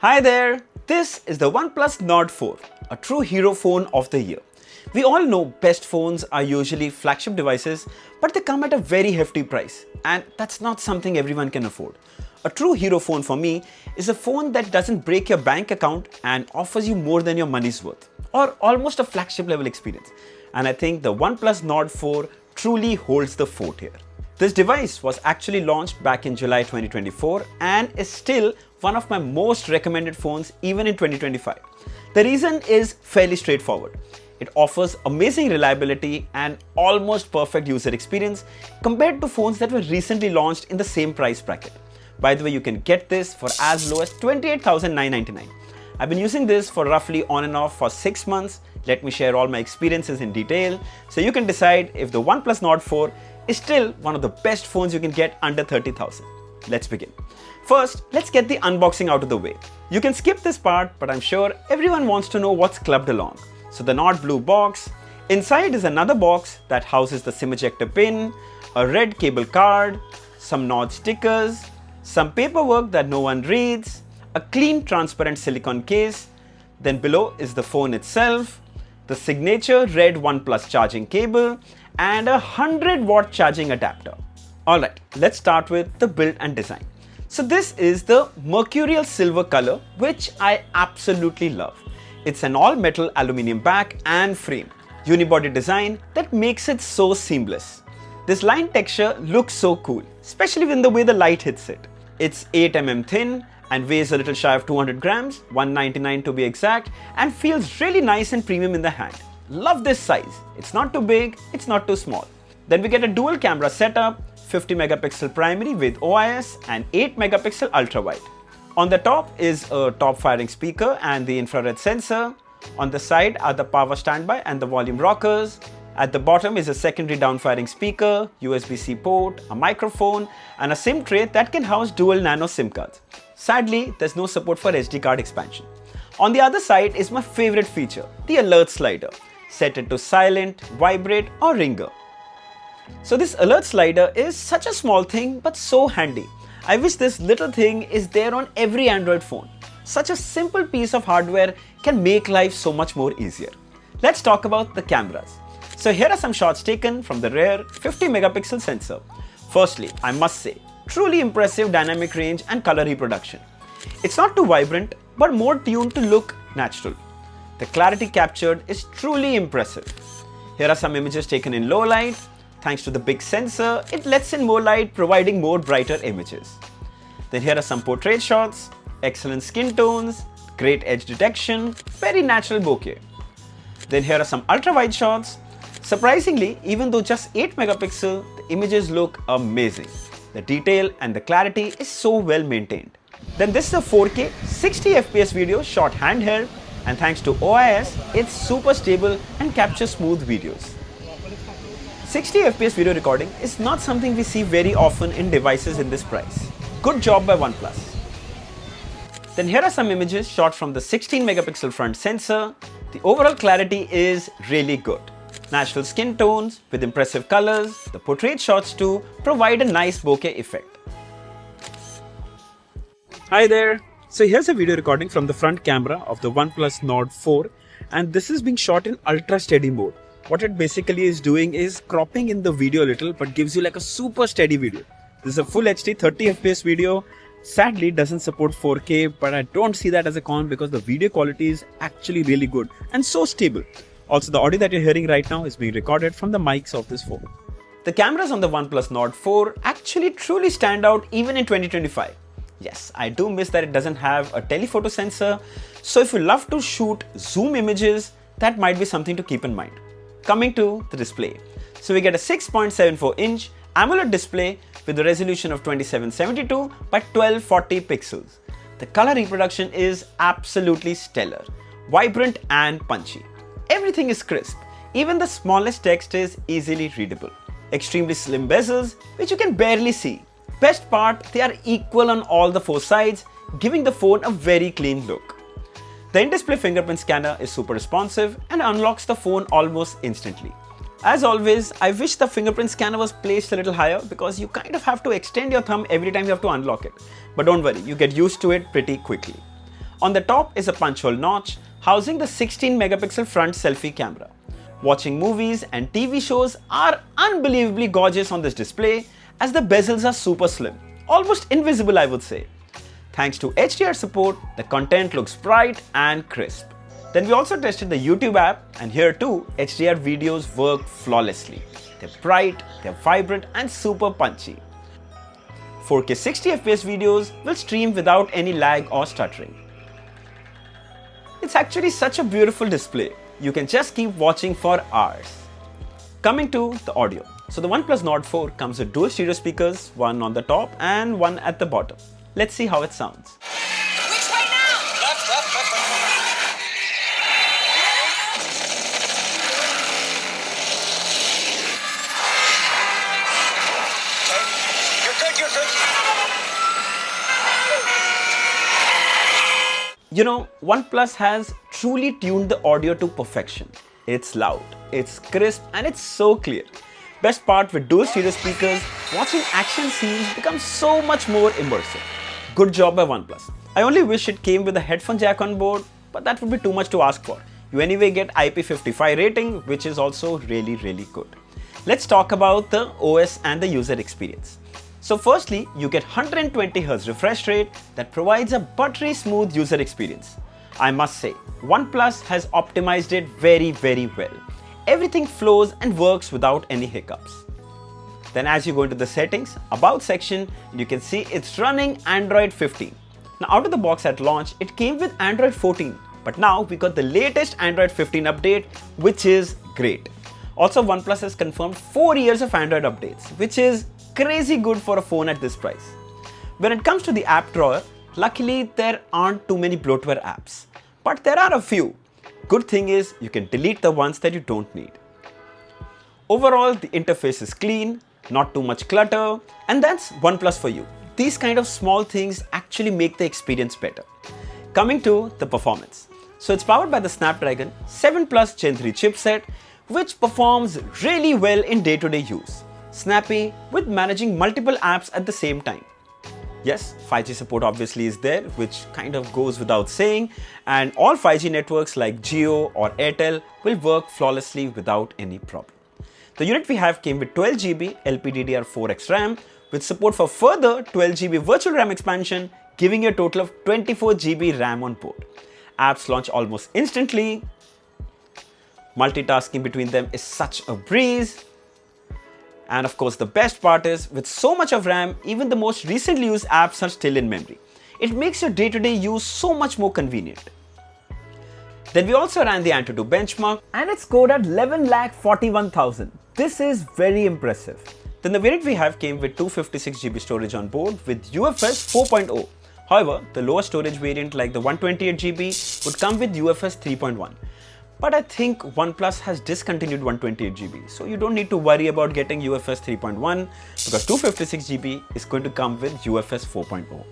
Hi there, this is the OnePlus Nord 4, a true hero phone of the year. We all know best phones are usually flagship devices, but they come at a very hefty price, and that's not something everyone can afford. A true hero phone for me is a phone that doesn't break your bank account and offers you more than your money's worth, or almost a flagship level experience. And I think the OnePlus Nord 4 truly holds the fort here. This device was actually launched back in July 2024 and is still one of my most recommended phones even in 2025. The reason is fairly straightforward. It offers amazing reliability and almost perfect user experience compared to phones that were recently launched in the same price bracket. By the way, you can get this for as low as $28,999. I've been using this for roughly on and off for 6 months. Let me share all my experiences in detail so you can decide if the OnePlus Nord 4 is still one of the best phones you can get under 30,000. Let's begin. First, let's get the unboxing out of the way. You can skip this part, but I'm sure everyone wants to know what's clubbed along. So the Nord blue box. Inside is another box that houses the SIM ejector pin, a red cable card, some Nord stickers, some paperwork that no one reads, a clean transparent silicone case. Then below is the phone itself, the signature red OnePlus charging cable, and a 100-watt charging adapter. Alright, let's start with the build and design. So this is the Mercurial Silver color, which I absolutely love. It's an all-metal aluminium back and frame, unibody design that makes it so seamless. This line texture looks so cool, especially in the way the light hits it. It's 8 mm thin and weighs a little shy of 200 grams, 199 to be exact, and feels really nice and premium in the hand. Love this size. It's not too big, it's not too small. Then we get a dual camera setup, 50 megapixel primary with OIS and 8 megapixel ultra wide. On the top is a top firing speaker and the infrared sensor. On the side are the power standby and the volume rockers. At the bottom is a secondary down firing speaker, USB-C port, a microphone, and a SIM tray that can house dual nano SIM cards. Sadly, there's no support for SD card expansion. On the other side is my favorite feature, the alert slider. Set it to silent, vibrate, or ringer. So this alert slider is such a small thing but so handy. I wish this little thing is there on every Android phone. Such a simple piece of hardware can make life so much more easier. Let's talk about the cameras. So here are some shots taken from the rear 50 megapixel sensor. Firstly, I must say, truly impressive dynamic range and color reproduction. It's not too vibrant but more tuned to look natural. The clarity captured is truly impressive. Here are some images taken in low light. Thanks to the big sensor, it lets in more light, providing more brighter images. Then here are some portrait shots, excellent skin tones, great edge detection, very natural bokeh. Then here are some ultra-wide shots. Surprisingly, even though just 8 megapixel, the images look amazing. The detail and the clarity is so well maintained. Then this is a 4K 60 FPS video shot handheld, and thanks to OIS, it's super stable and captures smooth videos. 60 FPS video recording is not something we see very often in devices in this price. Good job by OnePlus. Then here are some images shot from the 16 megapixel front sensor. The overall clarity is really good. Natural skin tones with impressive colors. The portrait shots too provide a nice bokeh effect. Hi there. So here's a video recording from the front camera of the OnePlus Nord 4, and this is being shot in ultra steady mode. What it basically is doing is cropping in the video a little but gives you like a super steady video. This is a full HD 30 FPS video. Sadly, it doesn't support 4K, but I don't see that as a con because the video quality is actually really good and so stable. Also, the audio that you're hearing right now is being recorded from the mics of this phone. The cameras on the OnePlus Nord 4 actually truly stand out even in 2025. Yes, I do miss that it doesn't have a telephoto sensor, so if you love to shoot zoom images, that might be something to keep in mind. Coming to the display. So we get a 6.74-inch AMOLED display with a resolution of 2772 by 1240 pixels. The color reproduction is absolutely stellar, vibrant and punchy. Everything is crisp. Even the smallest text is easily readable. Extremely slim bezels, which you can barely see. Best part, they are equal on all the 4 sides, giving the phone a very clean look. The in-display fingerprint scanner is super responsive and unlocks the phone almost instantly. As always, I wish the fingerprint scanner was placed a little higher because you kind of have to extend your thumb every time you have to unlock it. But don't worry, you get used to it pretty quickly. On the top is a punch hole notch housing the 16 megapixel front selfie camera. Watching movies and TV shows are unbelievably gorgeous on this display as the bezels are super slim, almost invisible I would say. Thanks to HDR support, the content looks bright and crisp. Then we also tested the YouTube app, and here too, HDR videos work flawlessly. They're bright, they're vibrant and super punchy. 4K 60fps videos will stream without any lag or stuttering. It's actually such a beautiful display. You can just keep watching for hours. Coming to the audio. So the OnePlus Nord 4 comes with dual stereo speakers, one on the top and one at the bottom. Let's see how it sounds. Which way now? Left, left, left, left. Okay, you're good. You know, OnePlus has truly tuned the audio to perfection. It's loud, it's crisp and it's so clear. Best part with dual stereo speakers, watching action scenes becomes so much more immersive. Good job by OnePlus. I only wish it came with a headphone jack on board, but that would be too much to ask for. You anyway get IP55 rating, which is also really good. Let's talk about the OS and the user experience. So firstly, you get 120Hz refresh rate that provides a buttery smooth user experience. I must say, OnePlus has optimized it very well. Everything flows and works without any hiccups. Then as you go into the settings, about section, you can see it's running Android 15. Now out of the box at launch, it came with Android 14, but now we got the latest Android 15 update, which is great. Also, OnePlus has confirmed 4 years of Android updates, which is crazy good for a phone at this price. When it comes to the app drawer, luckily there aren't too many bloatware apps, but there are a few. Good thing is you can delete the ones that you don't need. Overall, the interface is clean, not too much clutter, and that's OnePlus for you. These kind of small things actually make the experience better. Coming to the performance. So it's powered by the Snapdragon 7 Plus Gen 3 chipset, which performs really well in day-to-day use. Snappy with managing multiple apps at the same time. Yes, 5G support obviously is there, which kind of goes without saying, and all 5G networks like Jio or Airtel will work flawlessly without any problem. The unit we have came with 12GB LPDDR4X RAM with support for further 12GB virtual RAM expansion, giving you a total of 24GB RAM on board. Apps launch almost instantly. Multitasking between them is such a breeze. And of course, the best part is, with so much of RAM, even the most recently used apps are still in memory. It makes your day-to-day use so much more convenient. Then we also ran the Antutu benchmark and it scored at 11,41,000. This is very impressive. Then the variant we have came with 256GB storage on board with UFS 4.0. However, the lower storage variant like the 128GB would come with UFS 3.1. But I think OnePlus has discontinued 128GB, so you don't need to worry about getting UFS 3.1 because 256GB is going to come with UFS 4.0.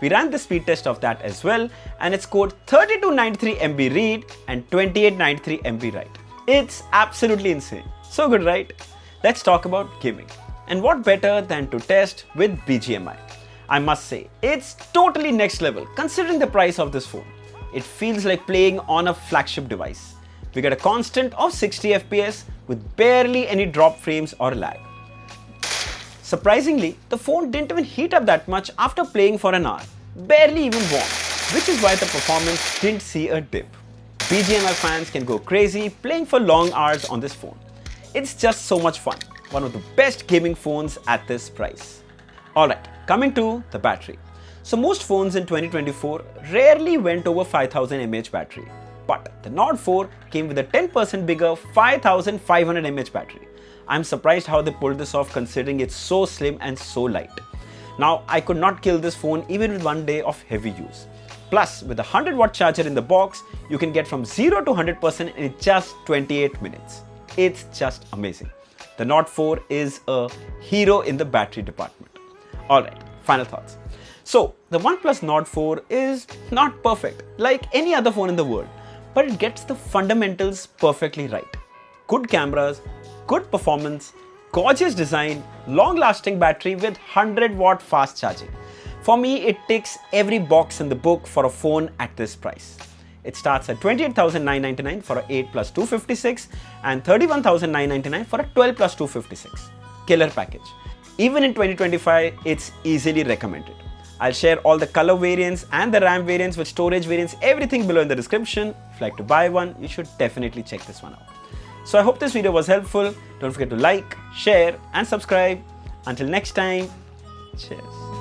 We ran the speed test of that as well and it scored 3293 MB read and 2893 MB write. It's absolutely insane. So good, right? Let's talk about gaming. And what better than to test with BGMI? I must say, it's totally next level considering the price of this phone. It feels like playing on a flagship device. We get a constant of 60 FPS with barely any drop frames or lag. Surprisingly, the phone didn't even heat up that much after playing for an hour, barely even warm, which is why the performance didn't see a dip. BGMI fans can go crazy playing for long hours on this phone. It's just so much fun, one of the best gaming phones at this price. Alright, coming to the battery. So most phones in 2024 rarely went over 5000 mAh battery. But the Nord 4 came with a 10% bigger 5500 mAh battery. I'm surprised how they pulled this off considering it's so slim and so light. Now, I could not kill this phone even with 1 day of heavy use. Plus, with a 100-watt charger in the box, you can get from 0 to 100% in just 28 minutes. It's just amazing. The Nord 4 is a hero in the battery department. Alright, final thoughts. So, the OnePlus Nord 4 is not perfect like any other phone in the world, but it gets the fundamentals perfectly right. Good cameras, good performance, gorgeous design, long-lasting battery with 100-watt fast charging. For me, it ticks every box in the book for a phone at this price. It starts at 28,999 for a 8 plus 256 and 31,999 for a 12 plus 256. Killer package. Even in 2025, it's easily recommended. I'll share all the color variants and the RAM variants with storage variants, everything below in the description. If you'd like to buy one, you should definitely check this one out. So I hope this video was helpful. Don't forget to like, share and subscribe. Until next time, cheers.